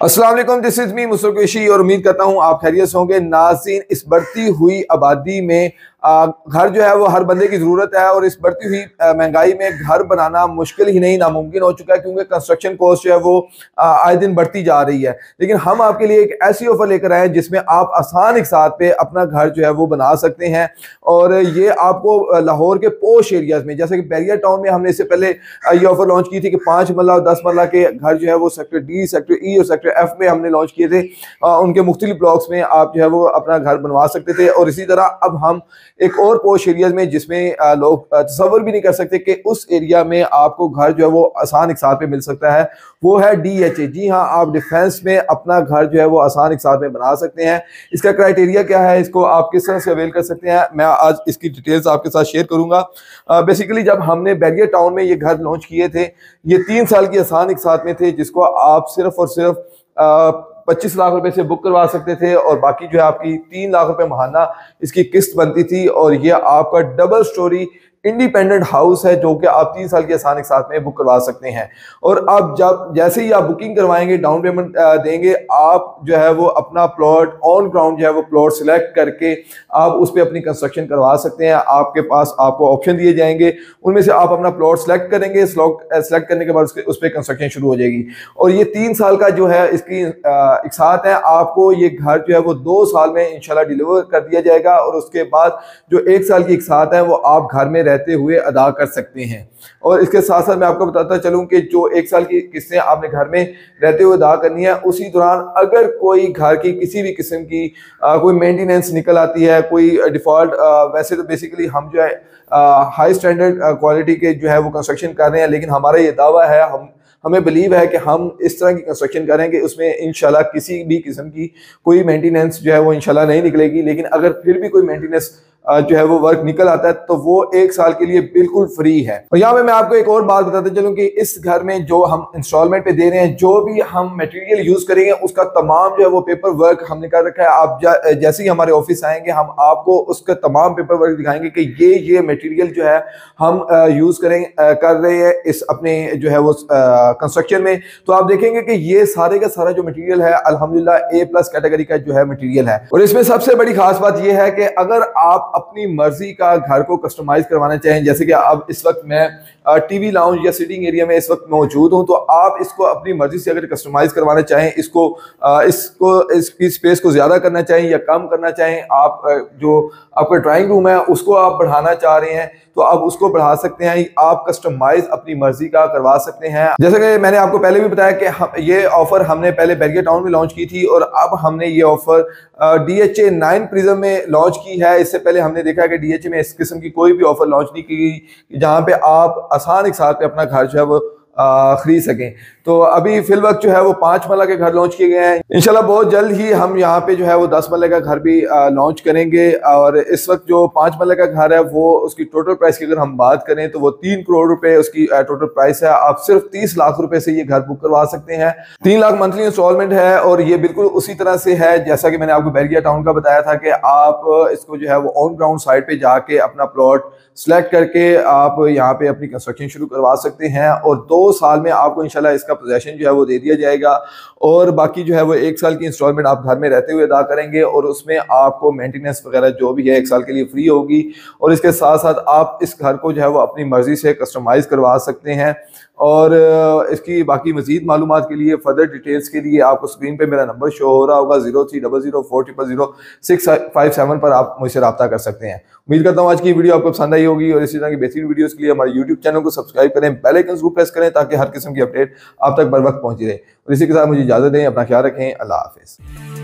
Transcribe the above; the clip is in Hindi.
अस्सलाम वालेकुम, this is me Mustafa Qureshi और उम्मीद करता हूँ आप खैरियत से होंगे। नाज़रीन, इस बढ़ती हुई आबादी में घर जो है वो हर बंदे की ज़रूरत है और इस बढ़ती हुई महंगाई में घर बनाना मुश्किल ही नहीं नामुमकिन हो चुका है, क्योंकि कंस्ट्रक्शन कॉस्ट जो है वो आए दिन बढ़ती जा रही है। लेकिन हम आपके लिए एक ऐसी ऑफर लेकर आए हैं जिसमें आप आसान एक साथ पे अपना घर जो है वो बना सकते हैं। और ये आपको लाहौर के पोश एरियाज़ में, जैसे कि बैरियर टाउन में हमने इससे पहले ये ऑफर लॉन्च की थी कि 5 मरला और 10 मरला के घर जो है वो सेक्टर डी, सेक्टर ई और सेक्टर एफ में हमने लॉन्च किए थे। उनके मुख्तलिफ ब्लॉक्स में आप जो है वो अपना घर बनवा सकते थे। और इसी तरह अब हम एक और पोश एरियाज में, जिसमें लोग तसव्वुर भी नहीं कर सकते कि उस एरिया में आपको घर जो है वो आसान एक साथ में मिल सकता है, वो है DHA। जी हाँ, आप डिफेंस में अपना घर जो है वो आसान एक साथ में बना सकते हैं। इसका क्राइटेरिया क्या है, इसको आप किस तरह से अवेल कर सकते हैं, मैं आज इसकी डिटेल्स आपके साथ शेयर करूंगा। बेसिकली जब हमने बैरियर टाउन में ये घर लॉन्च किए थे, ये 3 साल की आसान एक साथ में थे, जिसको आप सिर्फ और सिर्फ 25 लाख रुपए से बुक करवा सकते थे और बाकी जो है आपकी 3 लाख रुपए महाना इसकी किस्त बनती थी। और ये आपका डबल स्टोरी इंडिपेंडेंट हाउस है जो कि आप 3 साल के आसान एक साथ में बुक करवा सकते हैं। और अब जब जैसे ही आप बुकिंग करवाएंगे, डाउन पेमेंट देंगे, आप जो है वो अपना प्लॉट ऑन ग्राउंड जो है वो प्लॉट सिलेक्ट करके आप उस पर अपनी कंस्ट्रक्शन करवा सकते हैं। आपके पास आपको ऑप्शन दिए जाएंगे, उनमें से आप अपना प्लॉट सेलेक्ट करेंगे। सेलेक्ट करने के बाद उस पर कंस्ट्रक्शन शुरू हो जाएगी। और ये 3 साल का जो है इसकी एक साथ है, आपको ये घर जो है वो 2 साल में इंशाल्लाह डिलीवर कर दिया जाएगा। और उसके बाद जो 1 साल की एक साथ है वो आप घर में रहते हुए अदा कर सकते हैं। और इसके साथ साथ मैं आपको बताता चलूं कि जो 1 साल की किस्तें आपने घर में रहते हुए अदा करनी है, उसी दौरान अगर कोई घर की किसी भी किस्म की कोई मेंटेनेंस निकल आती है, कोई डिफॉल्ट, वैसे तो बेसिकली हम जो है हाई स्टैंडर्ड क्वालिटी के जो है वो कंस्ट्रक्शन कर रहे हैं, लेकिन हमारा ये दावा है, हमें बिलीव है कि हम इस तरह की कंस्ट्रक्शन करेंगे उसमें इंशाल्लाह किसी भी किस्म की कोई मेंटेनेंस जो है वो इंशाल्लाह नहीं निकलेगी। लेकिन अगर फिर भी कोई मेंटेनेंस जो है वो वर्क निकल आता है तो वो 1 साल के लिए बिल्कुल फ्री है। और यहाँ पे मैं आपको एक और बात बताते चलूं कि इस घर में जो हम इंस्टॉलमेंट पे दे रहे हैं, जो भी हम मटेरियल यूज करेंगे उसका तमाम जो है वो पेपर वर्क हमने कर रखा है। आप जैसे ही हमारे ऑफिस आएंगे हम आपको उसका तमाम पेपर वर्क दिखाएंगे कि ये मटेरियल जो है हम यूज कर रहे हैं इस अपने जो है वो कंस्ट्रक्शन में। तो आप देखेंगे कि ये सारे का सारा जो मटेरियल है अल्हम्दुलिल्लाह A+ कैटेगरी का जो है मटेरियल है। और इसमें सबसे बड़ी खास बात यह है कि अगर आप अपनी मर्जी का घर को कस्टमाइज करवाना चाहें, जैसे कि अब इस वक्त मैं टीवी लाउंज या सिटिंग एरिया में इस वक्त मौजूद हूं, तो आप इसको अपनी मर्जी से अगर कस्टमाइज करवाना चाहें, इसकी स्पेस को ज्यादा करना चाहें या कम करना चाहें, आप जो आपका ड्राइंग रूम है उसको आप बढ़ाना चाह रहे हैं तो आप उसको बढ़ा सकते हैं। आप कस्टमाइज अपनी मर्जी का करवा सकते हैं। जैसे कि मैंने आपको पहले भी बताया कि ये ऑफर हमने पहले बैरियर टाउन में लॉन्च की थी और अब हमने ये ऑफर DHA 9 प्रिज्म में लॉन्च की है। इससे पहले हमने देखा कि DHA में इस किस्म की कोई भी ऑफर लॉन्च नहीं की गई जहां पे आप आसान एक साथ पे अपना घर जो है वो खरीद सकें। तो अभी फिल वक्त जो है वो 5 मरला के घर लॉन्च किए गए हैं। इंशाल्लाह बहुत जल्द ही हम यहाँ पे जो है वो 10 मरले का घर भी लॉन्च करेंगे। और इस वक्त जो 5 मरले का घर है वो उसकी टोटल प्राइस की अगर हम बात करें तो वो 3 करोड़ रुपए उसकी टोटल प्राइस है। आप सिर्फ 30 लाख रुपए से ये घर बुक करवा सकते हैं। 3 लाख मंथली इंस्टॉलमेंट है। और ये बिल्कुल उसी तरह से है जैसा कि मैंने आपको बैरियर टाउन का बताया था कि आप इसको जो है वो ऑन ग्राउंड साइड पे जाके अपना प्लॉट सिलेक्ट करके आप यहाँ पे अपनी कंस्ट्रक्शन शुरू करवा सकते हैं। और 2 साल में आपको इंशाल्लाह इसका पोजेशन जो है वो दे दिया जाएगा। और बाकी जो है वो 1 साल की इंस्टॉलमेंट आप घर में रहते हुए अदा करेंगे और उसमें आपको मेंटेनेंस वगैरह जो भी है 1 साल के लिए फ्री होगी। और इसके साथ साथ आप इस घर को जो है वो अपनी मर्जी से कस्टमाइज करवा सकते हैं। और इसकी बाकी मजीद मालूमात के लिए, फर्दर डिटेल्स के लिए आपको स्क्रीन पे मेरा नंबर शो हो रहा होगा 030040000657 पर आप मुझसे रब्ता कर सकते हैं। उम्मीद करता हूँ आज की वीडियो आपको पसंद आई होगी और इसी तरह की बेहतरीन वीडियोस के लिए हमारे यूट्यूब चैनल को सब्सक्राइब करें, बेल आइकन को प्रेस करें ताकि हर किस्म की अपडेट आप तक बर वक्त पहुंची रहे। और इसी के साथ मुझे इजाजत दें, अपना ख्याल रखें, अल्लाह हाफिज़।